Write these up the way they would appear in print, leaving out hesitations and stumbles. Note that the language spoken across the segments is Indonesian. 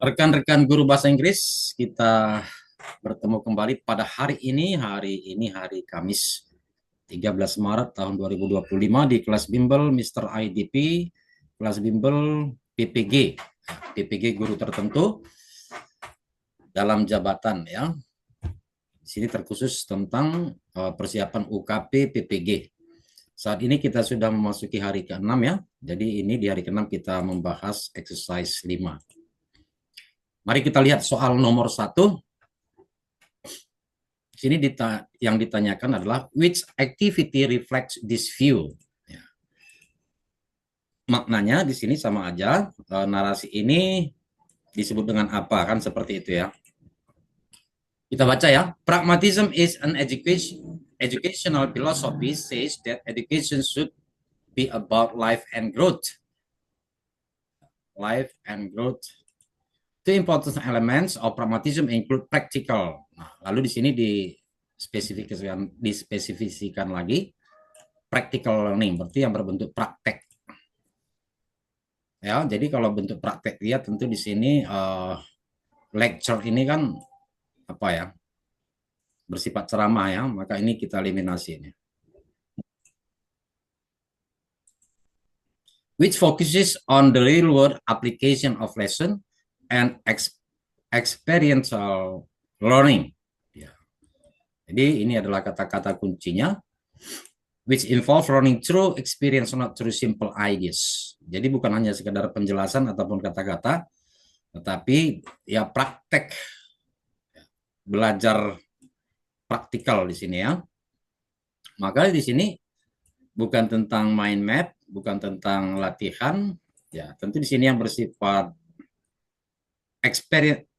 Rekan-rekan guru bahasa Inggris, kita bertemu kembali pada hari ini. Hari Kamis 13 Maret tahun 2025 di kelas bimbel Mr. IDP, kelas bimbel PPG. PPG guru tertentu dalam jabatan ya. Di sini terkhusus tentang persiapan UKP PPG. Saat ini kita sudah memasuki hari ke-6 ya. Jadi ini di hari ke-6 kita membahas exercise 5. Mari kita lihat soal nomor 1. Sini yang ditanyakan adalah which activity reflects this view. Ya. Maknanya di sini sama aja, narasi ini disebut dengan apa, kan seperti itu ya. Kita baca ya. Pragmatism is an educational philosophy says that education should be about life and growth. Life and growth. Two important elements of pragmatism include practical. Nah, lalu di sini dispesifikasikan lagi practical learning, berarti yang berbentuk praktek. Ya, jadi kalau bentuk praktek dia tentu di sini lecture ini kan apa ya? Bersifat ceramah ya, maka ini kita eliminasi ini. Which focuses on the real world application of lesson and experiential learning. Ya. Jadi ini adalah kata-kata kuncinya. Which involve learning through experience, not through simple ideas. Jadi bukan hanya sekedar penjelasan ataupun kata-kata, tetapi ya praktek, belajar praktikal di sini ya. Maka di sini bukan tentang mind map, bukan tentang latihan, ya tentu di sini yang bersifat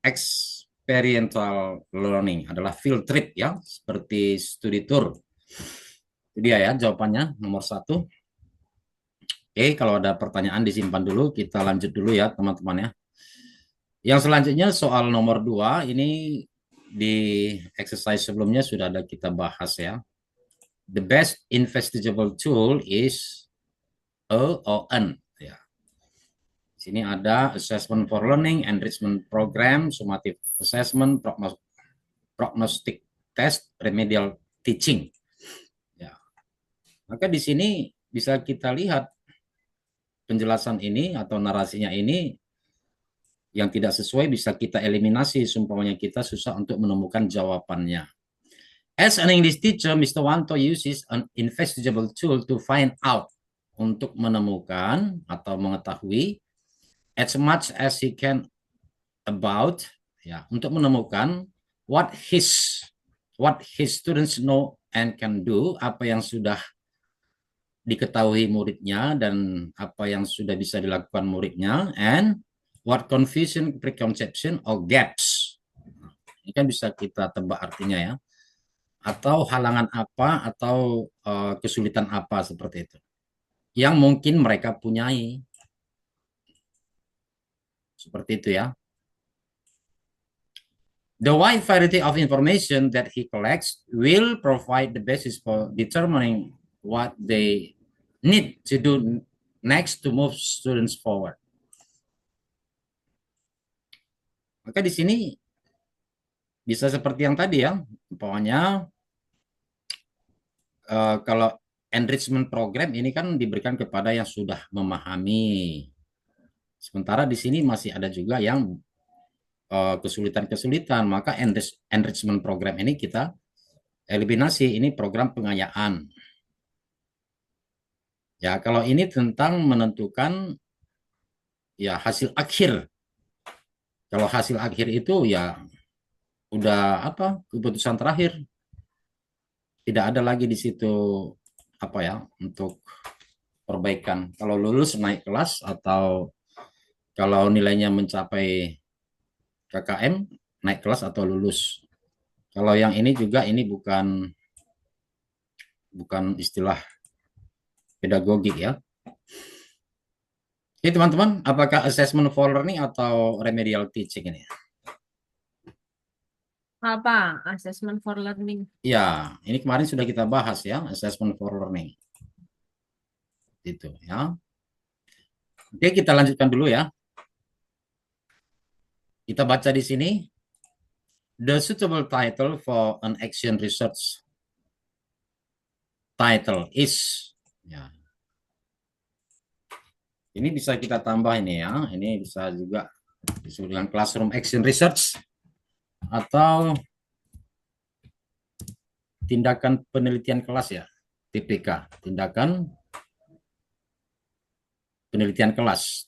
experiential learning adalah field trip ya, seperti studi tour. Itu dia ya jawabannya nomor 1. Oke, kalau ada pertanyaan disimpan dulu, kita lanjut dulu ya teman-teman ya. Yang selanjutnya soal nomor 2, ini di exercise sebelumnya sudah ada kita bahas ya. The best investigable tool is AON. Ya. Di sini ada assessment for learning, enrichment program, summative assessment, prognostic test, remedial teaching. Ya. Maka di sini bisa kita lihat penjelasan ini atau narasinya ini yang tidak sesuai bisa kita eliminasi, sumpahnya kita susah untuk menemukan jawabannya. As an English teacher, Mr. Wanto uses an investigable tool to find out, untuk menemukan atau mengetahui as much as he can about, ya, untuk menemukan what his students know and can do, apa yang sudah diketahui muridnya dan apa yang sudah bisa dilakukan muridnya, and what confusion, preconception, or gaps. Ini kan bisa kita tebak artinya ya. Atau halangan apa atau kesulitan apa seperti itu. Yang mungkin mereka punyai. Seperti itu ya. The wide variety of information that he collects will provide the basis for determining what they need to do next to move students forward. Maka di sini bisa seperti yang tadi ya, pokoknya kalau enrichment program ini kan diberikan kepada yang sudah memahami. Sementara di sini masih ada juga yang kesulitan-kesulitan, maka enrichment program ini kita eliminasi, ini program pengayaan. Ya, kalau ini tentang menentukan ya hasil akhir. Kalau hasil akhir itu ya udah apa keputusan terakhir. Tidak ada lagi di situ apa ya untuk perbaikan. Kalau lulus naik kelas atau kalau nilainya mencapai KKM naik kelas atau lulus. Kalau yang ini juga ini bukan istilah pedagogik ya. Oke teman-teman, apakah assessment for learning atau remedial teaching ini? Apa? Assessment for learning. Ya, ini kemarin sudah kita bahas ya, assessment for learning. Itu ya. Oke, kita lanjutkan dulu ya. Kita baca di sini, the suitable title for an action research title is, ya. Ini bisa kita tambah ini ya, ini bisa juga disebut dengan classroom action research atau tindakan penelitian kelas ya, TPK, tindakan penelitian kelas,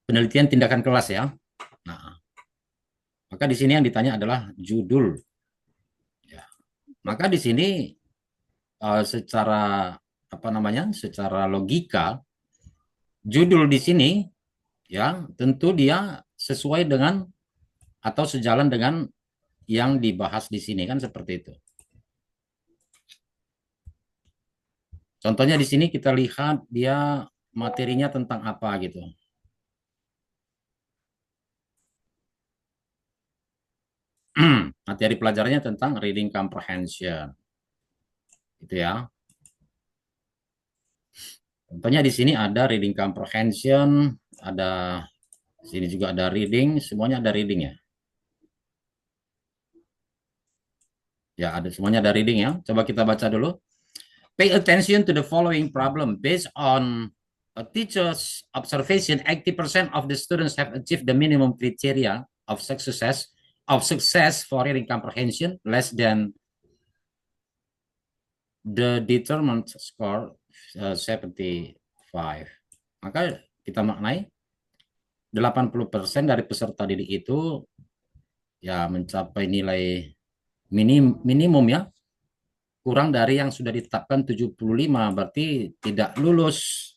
penelitian tindakan kelas ya. Nah, maka di sini yang ditanya adalah judul. Ya. Maka di sini secara apa namanya, secara logika, judul di sini ya tentu dia sesuai dengan atau sejalan dengan yang dibahas di sini kan seperti itu. Contohnya di sini kita lihat dia materinya tentang apa gitu. Materi pelajarannya tentang reading comprehension. Gitu ya. Contohnya di sini ada reading comprehension, ada sini juga ada reading, semuanya ada reading ya. Ya, ada semuanya ada reading ya. Coba kita baca dulu. Pay attention to the following problem. Based on a teacher's observation, 80% of the students have achieved the minimum criteria of success for reading comprehension, less than the determined score 75. Maka kita maknai 80% dari peserta didik itu ya mencapai nilai minimum ya, kurang dari yang sudah ditetapkan 75, berarti tidak lulus.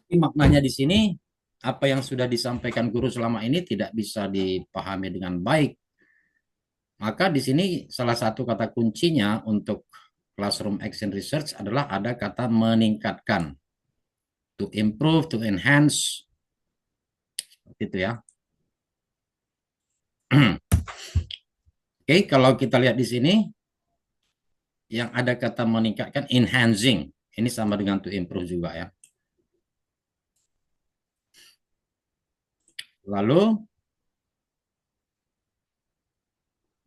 Jadi maknanya di sini apa yang sudah disampaikan guru selama ini tidak bisa dipahami dengan baik. Maka di sini salah satu kata kuncinya untuk classroom action research adalah ada kata meningkatkan. To improve, to enhance. Seperti itu ya. Oke, kalau kita lihat di sini yang ada kata meningkatkan, enhancing. Ini sama dengan to improve juga ya. Lalu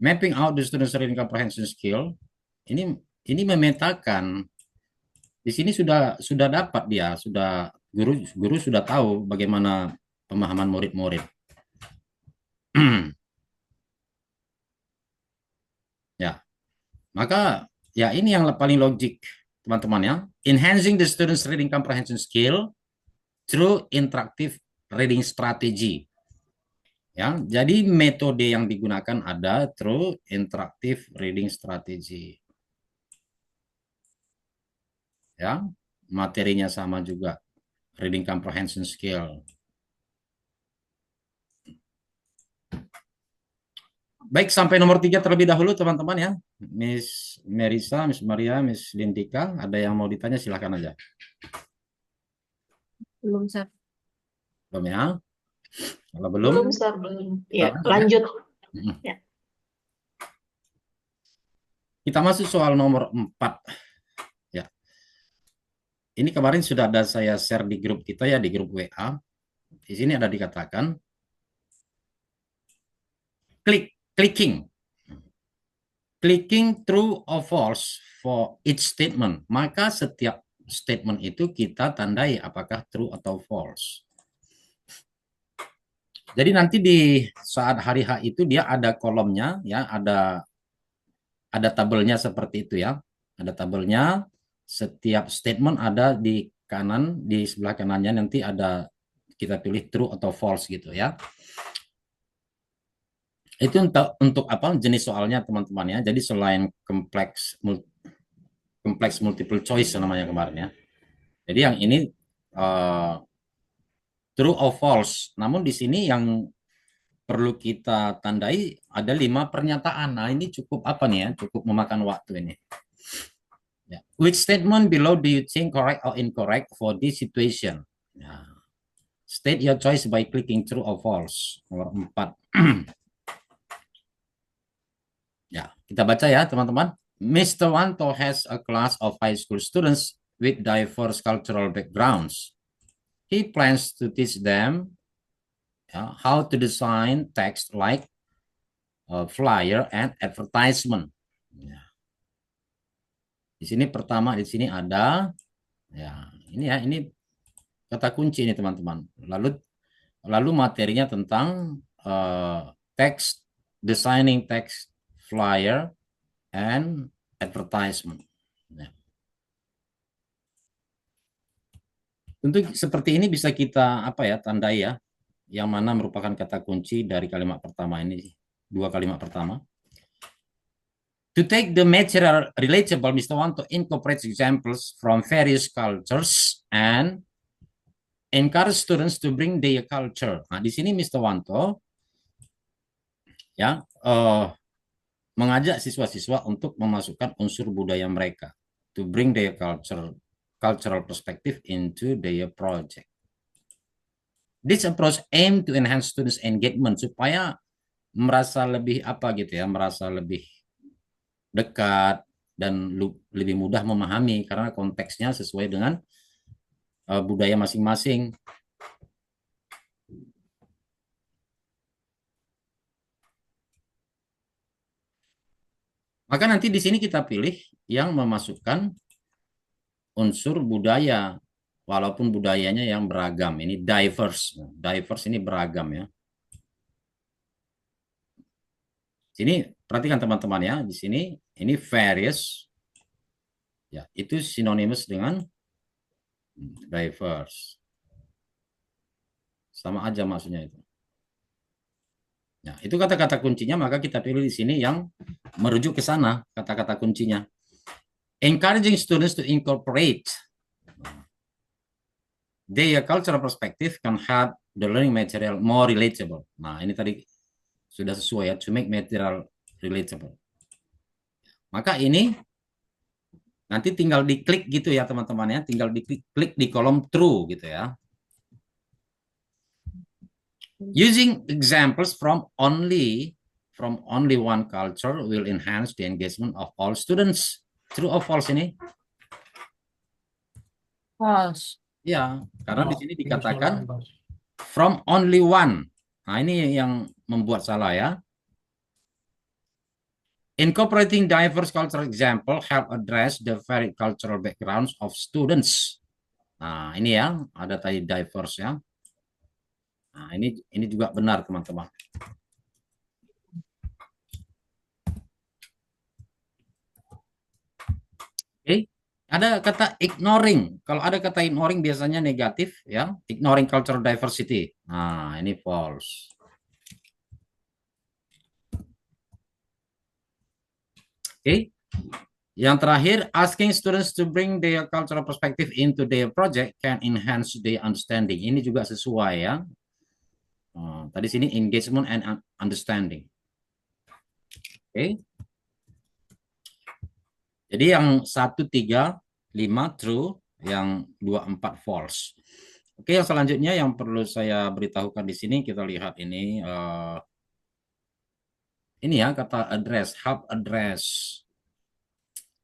mapping out the student's reading comprehension skill. Ini memetakan. Di sini sudah dapat dia, sudah guru sudah tahu bagaimana pemahaman murid-murid. Ya. Maka ya ini yang paling logik, teman-teman ya. Enhancing the student's reading comprehension skill through interactive reading strategy. Ya, jadi metode yang digunakan ada through interactive reading strategy. Ya, materinya sama juga, reading comprehension skill. Baik, sampai nomor 3 terlebih dahulu teman-teman ya. Miss Merisa, Miss Maria, Miss Lindika, ada yang mau ditanya silakan aja. Belum, Sir. Belum ya? Kalau belum, Belum, Sir, belum. Ya, ya. lanjut. Ya. Kita masuk soal nomor 4. Ya. Ini kemarin sudah ada saya share di grup kita ya, di grup WA. Di sini ada dikatakan clicking true or false for each statement. Maka setiap statement itu kita tandai apakah true atau false. Jadi nanti di saat hari H itu dia ada kolomnya ya, ada tabelnya seperti itu ya. Ada tabelnya, setiap statement ada di kanan, di sebelah kanannya nanti ada kita pilih true atau false gitu ya. Itu untuk apa jenis soalnya teman-teman ya. Jadi selain kompleks multiple choice namanya kemarin ya. Jadi yang ini true or false. Namun di sini yang perlu kita tandai ada 5 pernyataan. Nah ini cukup apa nih ya? Cukup memakan waktu ini. Ya. Which statement below do you think correct or incorrect for this situation? Ya. State your choice by clicking true or false. Nomor 4. Ya, kita baca ya teman-teman. Mr. Wanto has a class of high school students with diverse cultural backgrounds. He plans to teach them Ya, how to design text like flyer and advertisement. Ya. Di sini pertama di sini ada ini kata kunci ini teman-teman. Lalu materinya tentang text, designing text, flyer, and advertisement. Ya. Tentu seperti ini bisa kita tandai ya, yang mana merupakan kata kunci dari kalimat pertama ini, dua kalimat pertama. To take the material relatable, Mr. Wanto incorporates examples from various cultures and encourage students to bring their culture. Nah, di sini Mr. Wanto ya mengajak siswa-siswa untuk memasukkan unsur budaya mereka, to bring their cultural perspective into their project. This approach aim to enhance students engagement supaya merasa lebih merasa lebih dekat dan lebih mudah memahami karena konteksnya sesuai dengan budaya masing-masing. Maka nanti di sini kita pilih yang memasukkan unsur budaya, walaupun budayanya yang beragam. Ini diverse. Diverse ini beragam ya. Sini perhatikan teman-teman ya, di sini ini various. Ya, itu synonymous dengan diverse. Sama aja maksudnya itu. Nah, itu kata-kata kuncinya, maka kita pilih di sini yang merujuk ke sana, kata-kata kuncinya. Encouraging students to incorporate their cultural perspective can help the learning material more relatable. Nah, ini tadi sudah sesuai ya, to make material relatable. Maka ini nanti tinggal diklik gitu ya teman-teman ya, tinggal diklik di kolom true gitu ya. Using examples from only one culture will enhance the engagement of all students. True or false ini? False. Ya, karena di sini dikatakan from only one. Nah, ini yang membuat salah ya. Incorporating diverse cultural example help address the varied cultural backgrounds of students. Nah, ini ya, ada tadi diverse ya. Nah, ini juga benar teman-teman. Oke, ada kata ignoring. Kalau ada kata ignoring biasanya negatif ya, ignoring cultural diversity. Nah, ini false. Oke. Yang terakhir, asking students to bring their cultural perspective into their project can enhance their understanding. Ini juga sesuai ya. Tadi sini engagement and understanding. Oke. Jadi yang 1, 3, 5 true, yang 2, 4 false. Oke, yang selanjutnya yang perlu saya beritahukan di sini, kita lihat ini ya kata address, help address.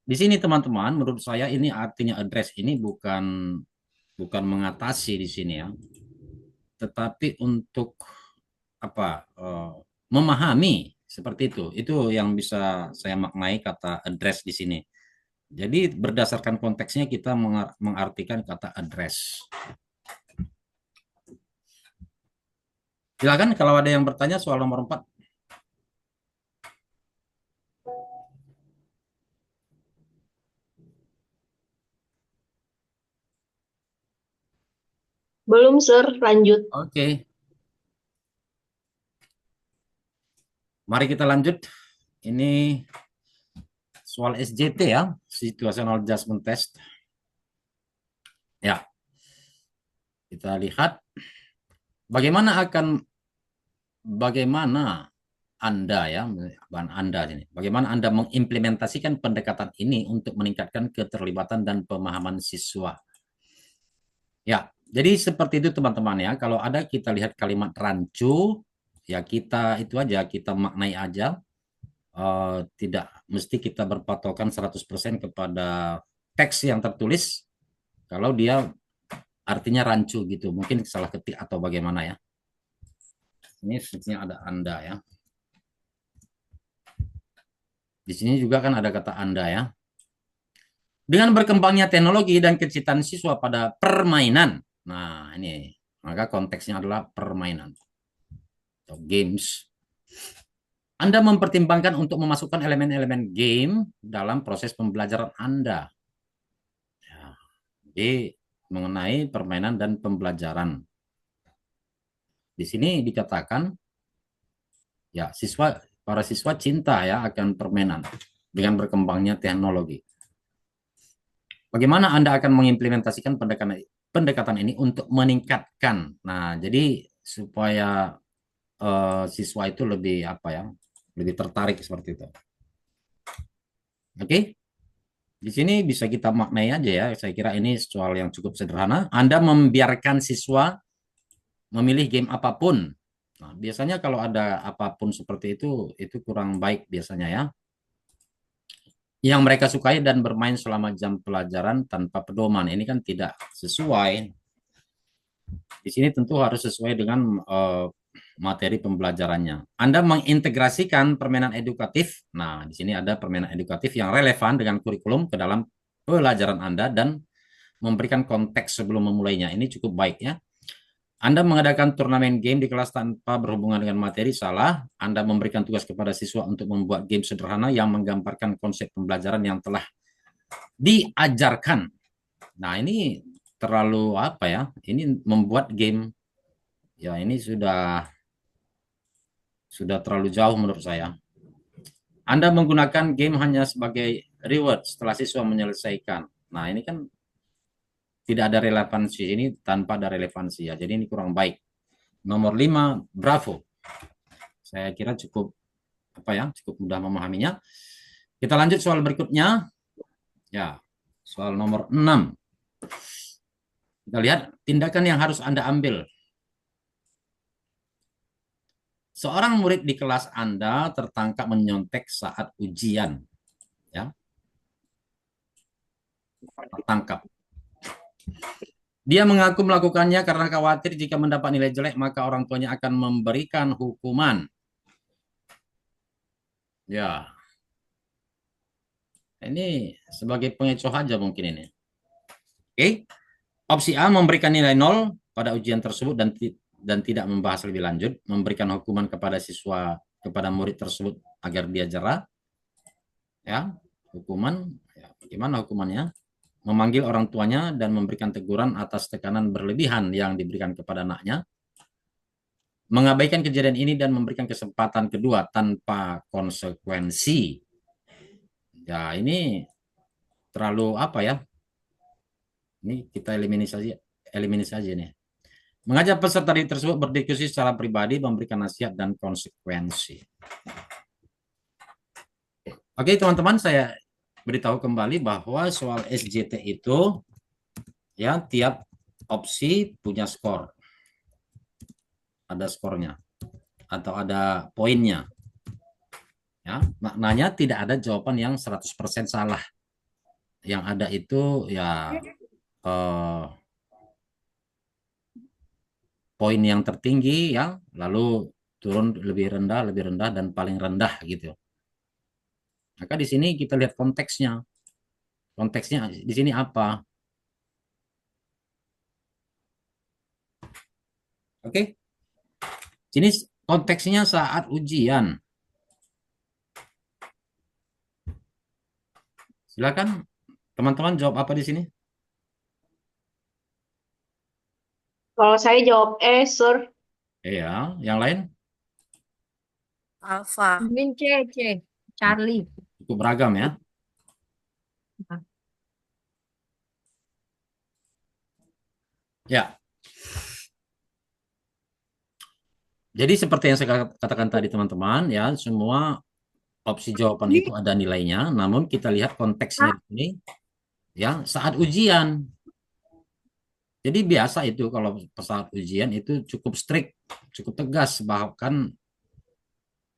Di sini teman-teman, menurut saya ini artinya address ini bukan mengatasi di sini ya, tetapi untuk memahami seperti itu. Itu yang bisa saya maknai kata address di sini. Jadi berdasarkan konteksnya kita mengartikan kata address. Silakan kalau ada yang bertanya soal nomor 4. Belum, Sir. Lanjut. Oke. Mari kita lanjut. Ini soal SJT ya, Situational Adjustment Test. Ya. Kita lihat bagaimana Anda mengimplementasikan pendekatan ini untuk meningkatkan keterlibatan dan pemahaman siswa. Ya, jadi seperti itu teman-teman ya. Kalau ada kita lihat kalimat rancu, ya kita itu aja, kita maknai aja. Tidak mesti kita berpatokan 100% kepada teks yang tertulis. Kalau dia artinya rancu gitu, mungkin salah ketik atau bagaimana ya. Ini sebenarnya ada Anda ya. Di sini juga kan ada kata Anda ya. Dengan berkembangnya teknologi dan kecintaan siswa pada permainan. Nah, ini maka konteksnya adalah permainan atau games. Anda mempertimbangkan untuk memasukkan elemen-elemen game dalam proses pembelajaran Anda. Ya, jadi mengenai permainan dan pembelajaran. Di sini dikatakan ya para siswa cinta ya akan permainan dengan berkembangnya teknologi. Bagaimana Anda akan mengimplementasikan pendekatan ini untuk meningkatkan? Nah, jadi supaya siswa itu lebih apa ya, lebih tertarik seperti itu. Oke, di sini bisa kita maknai aja ya. Saya kira ini soal yang cukup sederhana. Anda membiarkan siswa memilih game apapun. Nah, biasanya kalau ada apapun seperti itu kurang baik biasanya ya. Yang mereka sukai dan bermain selama jam pelajaran tanpa pedoman. Ini kan tidak sesuai. Di sini tentu harus sesuai dengan materi pembelajarannya. Anda mengintegrasikan permainan edukatif. Nah, di sini ada permainan edukatif yang relevan dengan kurikulum ke dalam pelajaran Anda dan memberikan konteks sebelum memulainya. Ini cukup baik ya. Anda mengadakan turnamen game di kelas tanpa berhubungan dengan materi, salah. Anda memberikan tugas kepada siswa untuk membuat game sederhana yang menggambarkan konsep pembelajaran yang telah diajarkan. Nah, ini terlalu apa ya? Ini membuat game ya ini sudah terlalu jauh menurut saya. Anda menggunakan game hanya sebagai reward setelah siswa menyelesaikan. Nah, ini kan tidak ada relevansi, ini tanpa ada relevansi ya. Jadi ini kurang baik. Nomor 5, bravo. Saya kira cukup apa ya? Cukup mudah memahaminya. Kita lanjut soal berikutnya. Ya, soal nomor 6. Kita lihat tindakan yang harus Anda ambil. Seorang murid di kelas Anda tertangkap menyontek saat ujian. Ya. Tertangkap. Dia mengaku melakukannya karena khawatir jika mendapat nilai jelek maka orang tuanya akan memberikan hukuman. Ya. Ini sebagai pengecoh aja mungkin ini. Oke. Opsi A memberikan nilai 0 pada ujian tersebut dan tidak membahas lebih lanjut, memberikan hukuman kepada siswa kepada murid tersebut agar dia jerah. Ya, hukuman ya, bagaimana hukumannya? Memanggil orang tuanya dan memberikan teguran atas tekanan berlebihan yang diberikan kepada anaknya. Mengabaikan kejadian ini dan memberikan kesempatan kedua tanpa konsekuensi. Ya, ini terlalu apa ya? Ini kita eliminasi saja nih. Mengajak peserta didik tersebut berdiskusi secara pribadi, memberikan nasihat dan konsekuensi. Oke, teman-teman, saya beritahu kembali bahwa soal SJT itu ya tiap opsi punya skor. Ada skornya atau ada poinnya. Ya, maknanya tidak ada jawaban yang 100% salah. Yang ada itu ya poin yang tertinggi ya, lalu turun lebih rendah dan paling rendah gitu. Maka di sini kita lihat konteksnya. Konteksnya di sini apa? Oke. Sini konteksnya saat ujian. Silakan teman-teman jawab apa di sini? Kalau saya jawab Sir. Iya, yang lain Alpha. Mungkin C. Charlie. cukup beragam ya. Ya. Jadi seperti yang saya katakan tadi teman-teman ya, semua opsi jawaban itu ada nilainya, namun kita lihat konteksnya di sini ya saat ujian. Jadi biasa itu kalau saat ujian itu cukup strict, cukup tegas, bahkan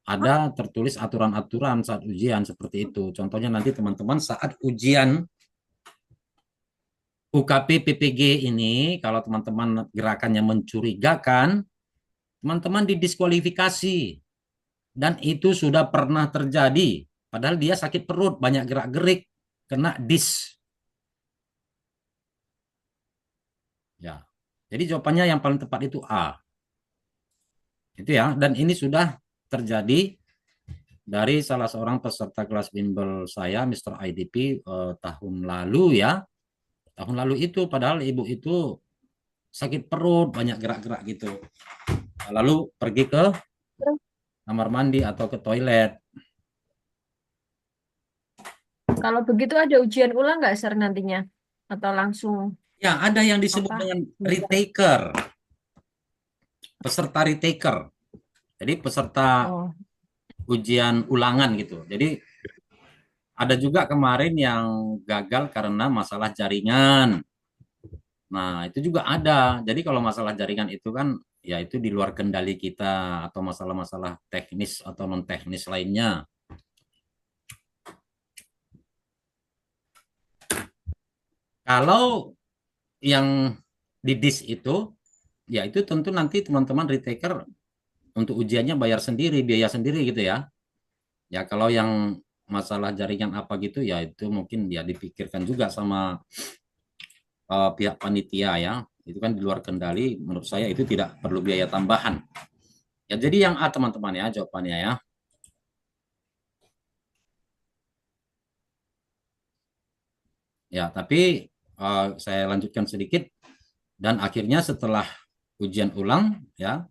ada tertulis aturan-aturan saat ujian seperti itu. Contohnya nanti teman-teman saat ujian UKP PPG ini, kalau teman-teman gerakannya mencurigakan, teman-teman didiskualifikasi. Dan itu sudah pernah terjadi. Padahal dia sakit perut, banyak gerak-gerik, kena dis. Ya. Jadi jawabannya yang paling tepat itu A. Itu ya. Dan ini sudah terjadi dari salah seorang peserta kelas bimbel saya, Mr. IDP, tahun lalu ya. Tahun lalu itu, padahal ibu itu sakit perut, banyak gerak-gerak gitu. Lalu pergi ke kamar mandi atau ke toilet. Kalau begitu ada ujian ulang nggak, Sir, nantinya? Atau langsung Ya, ada yang disebut apa? dengan retaker, peserta retaker. Jadi peserta Oh, ujian ulangan gitu. Jadi ada juga kemarin yang gagal karena masalah jaringan. Nah, itu juga ada. Jadi kalau masalah jaringan itu kan ya itu di luar kendali kita atau masalah-masalah teknis atau non teknis lainnya. Kalau yang di dis itu ya itu tentu nanti teman-teman retaker untuk ujiannya bayar sendiri, biaya sendiri gitu ya. Ya kalau yang masalah jaringan apa gitu ya itu mungkin ya dipikirkan juga sama pihak panitia ya. Itu kan di luar kendali, menurut saya itu tidak perlu biaya tambahan. Ya jadi yang A teman-teman ya jawabannya ya. Ya tapi saya lanjutkan sedikit dan akhirnya setelah ujian ulang ya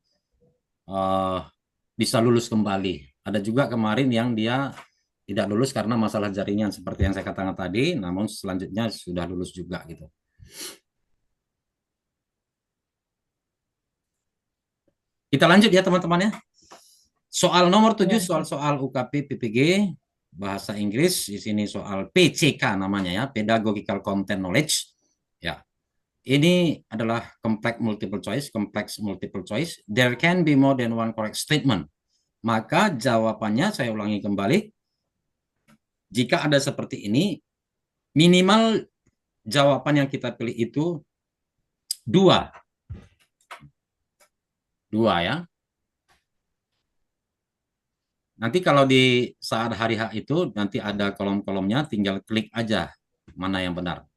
uh, bisa lulus kembali. Ada juga kemarin yang dia tidak lulus karena masalah jaringan seperti yang saya katakan tadi, namun selanjutnya sudah lulus juga gitu. Kita lanjut ya teman-teman ya. Soal nomor 7 ya. soal UKP PPG bahasa Inggris, di sini soal PCK namanya ya, Pedagogical Content Knowledge. Ya. Ini adalah complex multiple choice. There can be more than one correct statement. Maka jawabannya saya ulangi kembali. Jika ada seperti ini, minimal jawaban yang kita pilih itu dua. Dua ya. Nanti kalau di saat hari H itu nanti ada kolom-kolomnya, tinggal klik aja mana yang benar.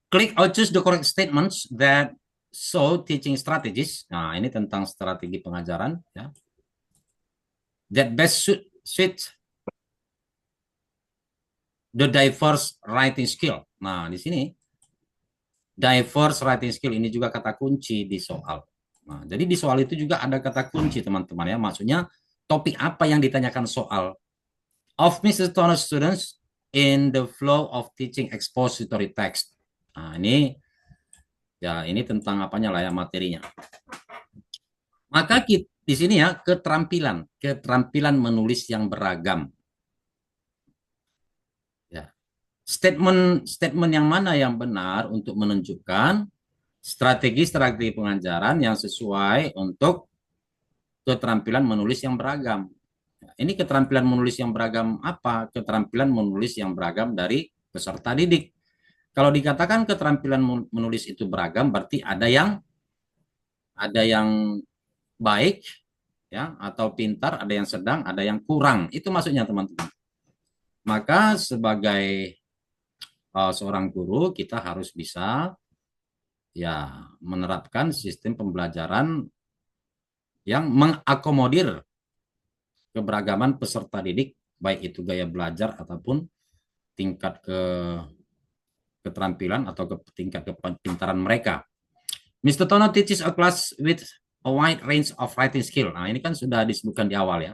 Click or choose the correct statements that show teaching strategies. Nah, ini tentang strategi pengajaran ya. That best suit the diverse writing skill. Nah, di sini diverse writing skill ini juga kata kunci di soal. Nah, jadi di soal itu juga ada kata kunci teman-teman ya. Maksudnya topik apa yang ditanyakan soal. Of Mrs. Toner students in the flow of teaching expository text. Nah, ini ya ini tentang apanya lah ya materinya. Maka kita, di sini ya keterampilan menulis yang beragam. Ya. Statement yang mana yang benar untuk menunjukkan strategi-strategi pengajaran yang sesuai untuk keterampilan menulis yang beragam. Ini keterampilan menulis yang beragam apa? Keterampilan menulis yang beragam dari peserta didik. Kalau dikatakan keterampilan menulis itu beragam, berarti ada yang baik, ya, atau pintar, ada yang sedang, ada yang kurang. Itu maksudnya teman-teman. Maka sebagai seorang guru kita harus bisa ya menerapkan sistem pembelajaran yang mengakomodir keberagaman peserta didik, baik itu gaya belajar ataupun tingkat keterampilan atau tingkat kepintaran mereka. Mr. Tono teaches a class with a wide range of writing skill. Nah, ini kan sudah disebutkan di awal ya.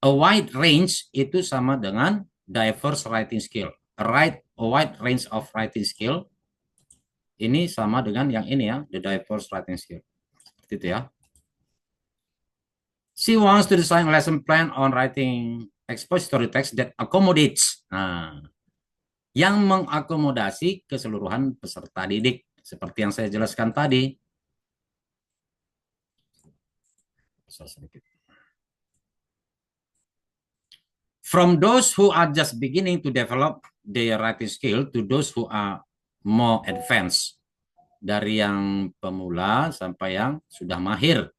A wide range itu sama dengan diverse writing skill. A wide range of writing skill ini sama dengan yang ini ya, the diverse writing skill. Seperti itu ya. She wants to design a lesson plan on writing expository text that accommodates. Nah, yang mengakomodasi keseluruhan peserta didik seperti yang saya jelaskan tadi. From those who are just beginning to develop their writing skill to those who are more advanced. dari yang pemula sampai yang sudah mahir.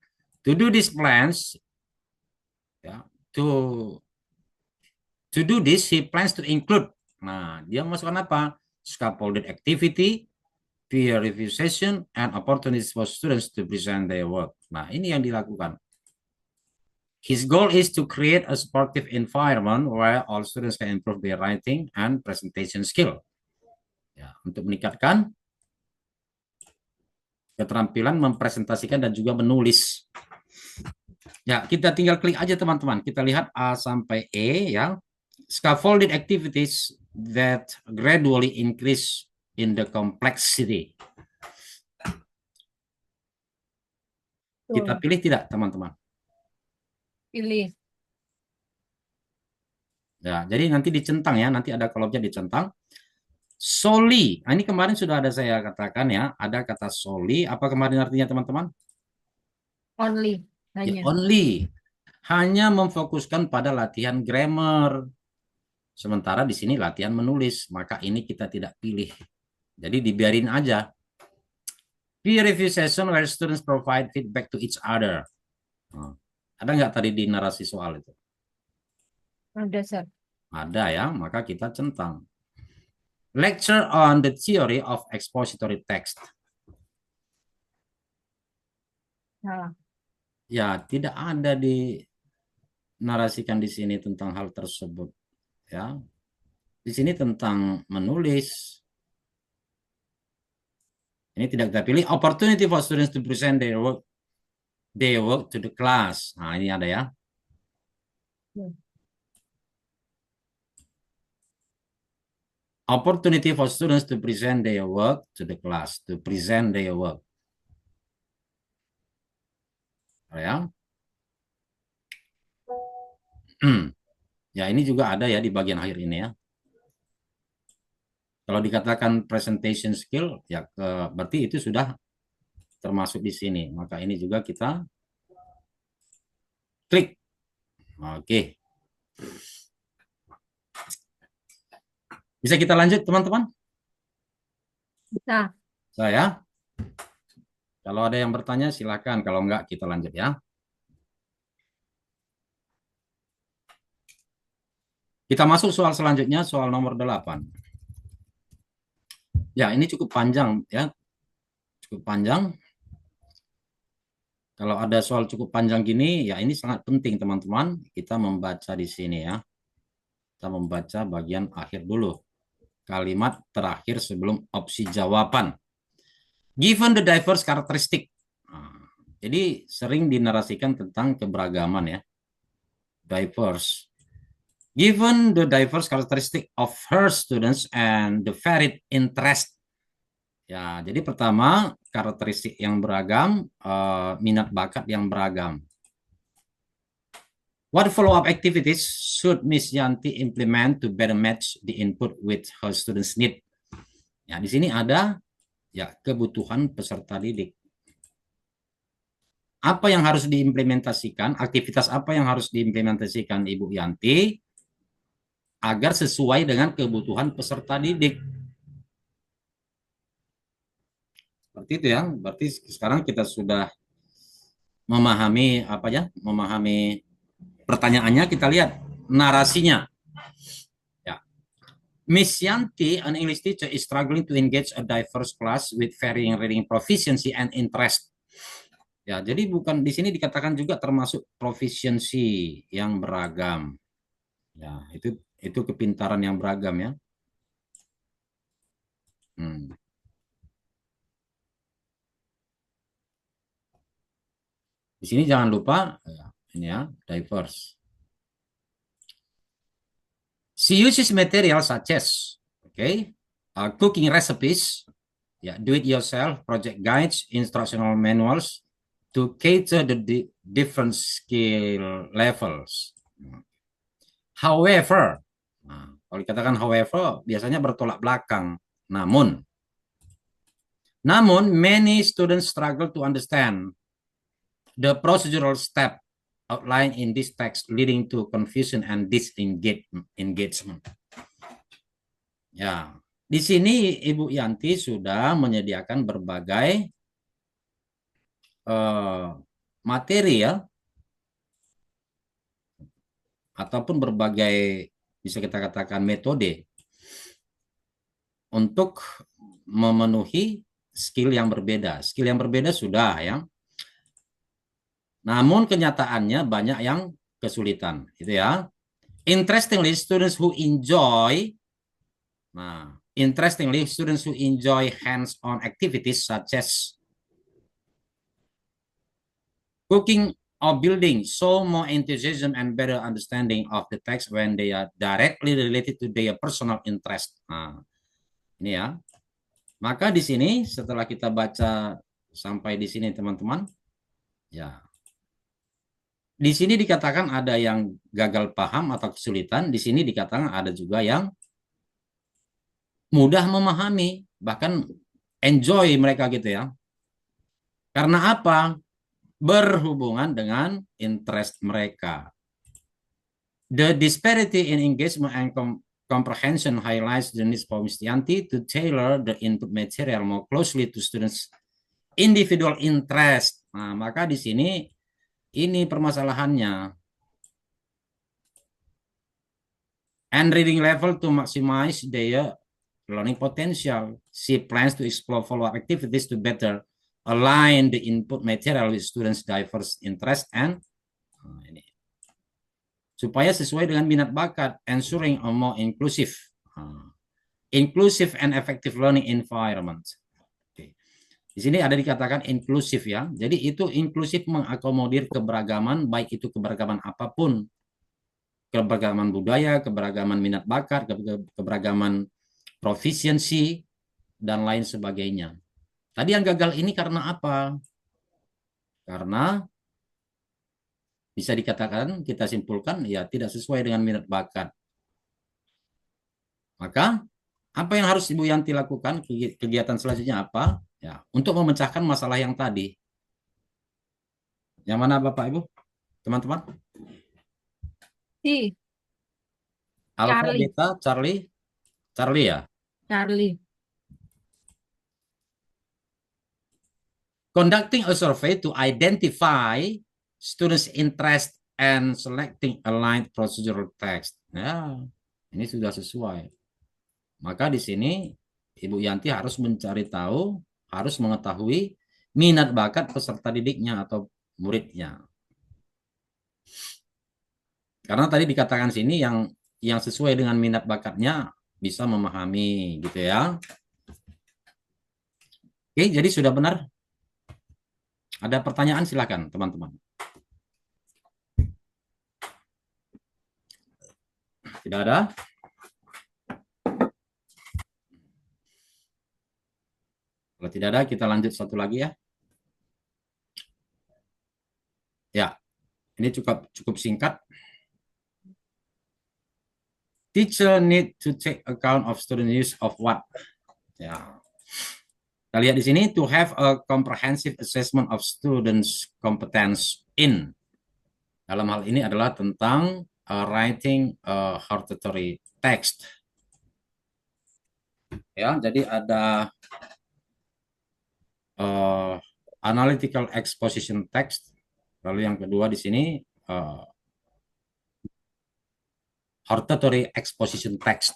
To do these plans, ya, to do this, he plans to include. Nah, dia masukkan apa? Scaffolded activity, peer review session, and opportunities for students to present their work. Nah, ini yang dilakukan. His goal is to create a supportive environment where all students can improve their writing and presentation skill. Ya, untuk meningkatkan keterampilan mempresentasikan dan juga menulis. Ya, kita tinggal klik aja teman-teman. Kita lihat A sampai E ya. Scaffolded activities that gradually increase in the complexity. Kita pilih tidak teman-teman? Pilih. Ya, jadi nanti dicentang ya, nanti ada kolomnya dicentang. Solely, nah, ini kemarin sudah ada saya katakan ya, ada kata solely. Apa kemarin artinya teman-teman? Only. Ya, Hanya. only. Hanya memfokuskan pada latihan grammar. Sementara di sini latihan menulis, maka ini kita tidak pilih. Jadi dibiarin aja. Peer review session where students provide feedback to each other. Nah, ada nggak tadi di narasi soal itu? Ada, Sir. Ada ya, maka kita centang. Lecture on the theory of expository text. Salah. Ya, tidak ada dinarasikan di sini tentang hal tersebut. Ya, di sini tentang menulis. Ini tidak kita pilih. Opportunity for students to present their work to the class. Nah, ini ada ya. Opportunity for students to present their work to the class. To present their work. Ya. Ya, ini juga ada ya di bagian akhir ini ya. Kalau dikatakan presentation skill, ya berarti itu sudah termasuk di sini. Maka ini juga kita klik. Oke. Bisa kita lanjut, teman-teman? Bisa. Saya. Kalau ada yang bertanya, silakan. Kalau enggak, kita lanjut ya. Kita masuk soal selanjutnya, soal nomor 8. Ya, ini cukup panjang ya. Cukup panjang. Kalau ada soal cukup panjang gini, ya ini sangat penting teman-teman. Kita membaca di sini ya. Kita membaca bagian akhir dulu. Kalimat terakhir sebelum opsi jawaban. Given the diverse characteristic. Nah, jadi sering dinarasikan tentang keberagaman ya. Diverse. Given the diverse characteristic of her students and the varied interest. Ya, jadi pertama karakteristik yang beragam, minat bakat yang beragam. What follow-up activities should Miss Yanti implement to better match the input with her students' need? Ya, di sini ada ya kebutuhan peserta didik. Apa yang harus diimplementasikan? Aktivitas apa yang harus diimplementasikan Ibu Yanti agar sesuai dengan kebutuhan peserta didik? Seperti itu ya. Berarti sekarang kita sudah memahami apa ya? Memahami pertanyaannya, kita lihat narasinya. Ya. Miss Yanti, an English teacher, is struggling to engage a diverse class with varying reading proficiency and interest. Ya, jadi bukan di sini dikatakan juga termasuk proficiency yang beragam. Ya, itu kepintaran yang beragam ya. Di sini jangan lupa ini ya, diverse. She uses materials such as cooking recipes, do it yourself, project guides, instructional manuals to cater the different skill levels. However, kalau dikatakan however, biasanya bertolak belakang. Namun, many students struggle to understand the procedural step outlined in this text, leading to confusion and disengagement. Ya, Di sini Ibu Yanti sudah menyediakan berbagai materi ya, ataupun berbagai bisa kita katakan metode untuk memenuhi skill yang berbeda. Skill yang berbeda sudah ya. Namun kenyataannya banyak yang kesulitan, gitu ya. Interestingly, students who enjoy hands-on activities such as cooking or building show more enthusiasm and better understanding of the text when they are directly related to their personal interest. Nah, ini ya. Maka di sini setelah kita baca sampai di sini teman-teman, ya. Di sini dikatakan ada yang gagal paham atau kesulitan, di sini dikatakan ada juga yang mudah memahami, bahkan enjoy mereka gitu ya. Karena apa? Berhubungan dengan interest mereka. The disparity in engagement and comprehension highlights the need for Ms. Yanti to tailor the input material more closely to students' individual interest. Nah, maka di sini ini permasalahannya. And reading level to maximize their learning potential. She plans to explore follow-up activities to better align the input material with students' diverse interest and ini, supaya sesuai dengan minat bakat, ensuring a more inclusive and effective learning environment. Oke. Di sini ada dikatakan inklusif ya. Jadi itu inklusif mengakomodir keberagaman, baik itu keberagaman apapun, keberagaman budaya, keberagaman minat bakat, keberagaman proficiency, dan lain sebagainya. Tadi yang gagal ini karena apa? Karena bisa dikatakan, kita simpulkan, ya tidak sesuai dengan minat bakat. Maka, apa yang harus Ibu Yanti lakukan, kegiatan selanjutnya apa? Ya, untuk memecahkan masalah yang tadi. Yang mana Bapak Ibu? Teman-teman? Si, Alpha, Charlie. Beta, Charlie? Charlie ya? Charlie. Conducting a survey to identify students' interest and selecting aligned procedural text. Ya, ini sudah sesuai. Maka di sini Ibu Yanti harus mencari tahu, harus mengetahui minat bakat peserta didiknya atau muridnya. Karena tadi dikatakan sini yang sesuai dengan minat bakatnya bisa memahami gitu ya. Oke, jadi sudah benar. Ada pertanyaan silakan teman-teman. Tidak ada? Kalau tidak ada, kita lanjut satu lagi ya. Ya, ini cukup singkat. Teacher need to take account of student use of what? Ya. Kita lihat di sini, to have a comprehensive assessment of students' competence in. Dalam hal ini adalah tentang writing a hortatory text. Ya, jadi ada analytical exposition text. Lalu yang kedua di sini hortatory exposition text.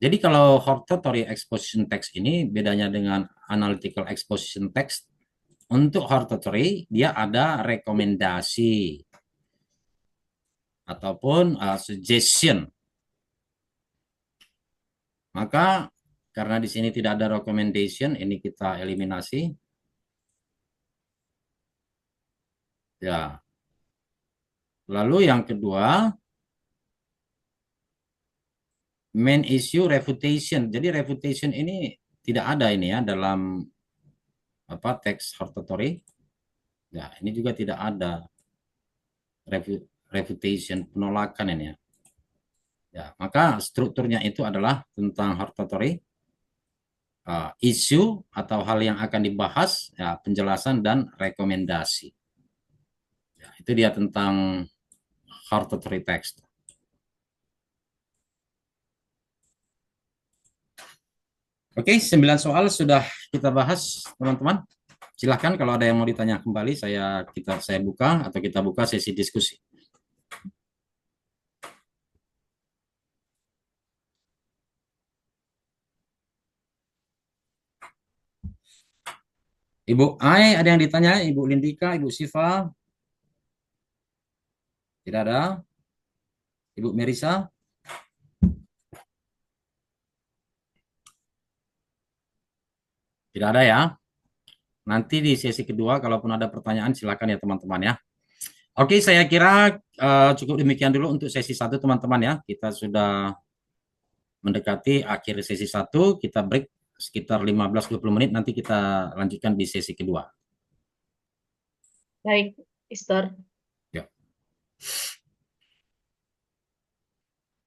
Jadi kalau hortatory exposition text ini bedanya dengan analytical exposition text. Untuk hortatory dia ada rekomendasi ataupun suggestion. Maka karena di sini tidak ada recommendation, ini kita eliminasi. Ya. Lalu yang kedua, main issue refutation. Jadi refutation ini tidak ada ini ya dalam teks hortatory. Ya, ini juga tidak ada refutation, penolakan ini ya. Ya, maka strukturnya itu adalah tentang hortatory, isu atau hal yang akan dibahas, ya, penjelasan dan rekomendasi. Ya, itu dia tentang hortatory text. Oke, 9 soal sudah kita bahas, teman-teman. Silahkan kalau ada yang mau ditanya kembali, saya buka atau kita buka sesi diskusi. Ibu Ai, ada yang ditanya? Ibu Lindika, Ibu Siva? Tidak ada? Ibu Merisa? Tidak ada ya? Nanti di sesi kedua, kalaupun ada pertanyaan, silakan ya teman-teman ya. Oke, saya kira cukup demikian dulu untuk sesi 1, teman-teman ya. Kita sudah mendekati akhir sesi 1, kita break sekitar 15-20 menit, nanti kita lanjutkan di sesi kedua. Baik, Mister. Ya.